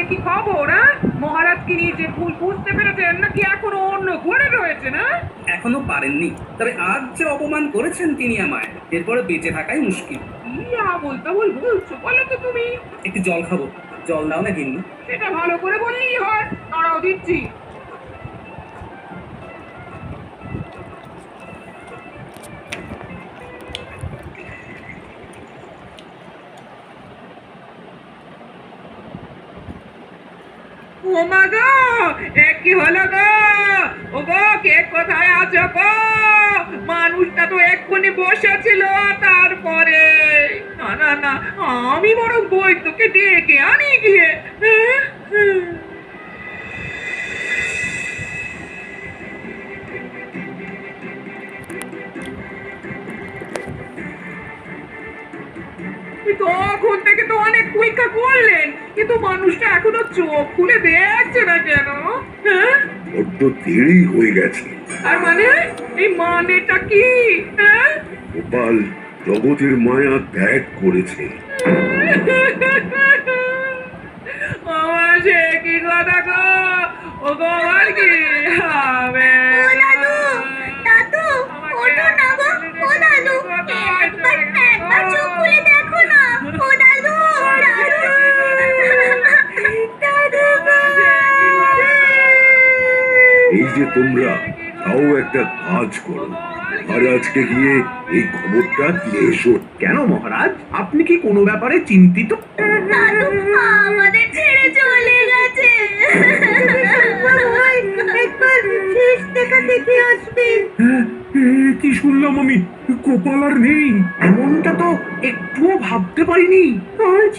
কি খবর? মহারাজকে নিয়ে যে ভুল বুঝতে পেরেছেন নাকি এখনো অন্য ঘরে রয়েছে? না এখনো পারেননি, তবে আজ যে অপমান করেছেন তিনি আমায়, এরপরে বেঁচে থাকাই মুশকিল। কি আবল তাবল বলছো বলো তো তুমি? একটু জল খাবো, জল দাও না গিন্নি। সেটা ভালো করে বললেই হয়, তারাও দিচ্ছি। ও মা গো, কি হলো গো? ও গো, কে কোথায় আছো গো? মানুষটা তো এক্ষুনি বসেছিল, তারপরে না না না, আমি বরং বৈদ্যকে ডেকে আনি গিয়ে। তখন থেকে তো অনেক পরীক্ষা করলেন, কিন্তু মানুষটা এখনো চোখ খুলে দেখছে না কেন? হ্যাঁ, বড্ড দেরি হয়ে গেছে। আর মানে এই মানেটা কি? হ্যাঁ, গোপাল জগতের মায়া ত্যাগ করেছে। আমার সে কি কথা গো? ও গো, আর কি হবে? ও দাদু, দাদু, ওঠো না গো, ও দাদু, একবার চোখ খুলে দেখো না, ও দাদু, দাদু, দাদু গো। এই যে তোমরা তাও একটা কাজ করো, মহারাজকে গিয়ে এই খবরটা দিয়ে এসো। কেন মহারাজ, আপনি কি কোনো ব্যাপারে চিন্তিত? দাদু আমাদের ছেড়ে চলে গেছে। একবার শেষ দেখা দেখে আসবেন। কি শুনলাম আমি, গোপাল আর নেই? এমনটা তো একটুও ভাবতে পারিনি। আজ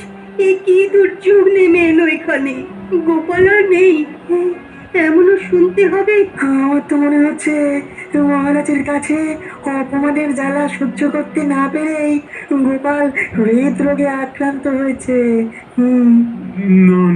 এ কি দুর্যোগ নেমে এলো এখানে, গোপাল আর নেই, এমনও শুনতে হবে। আমার তো মনে হচ্ছে মহারাজের কাছে অপমানের জ্বালা সহ্য করতে না পেরেই গোপাল হৃদরোগে আক্রান্ত হয়েছে। না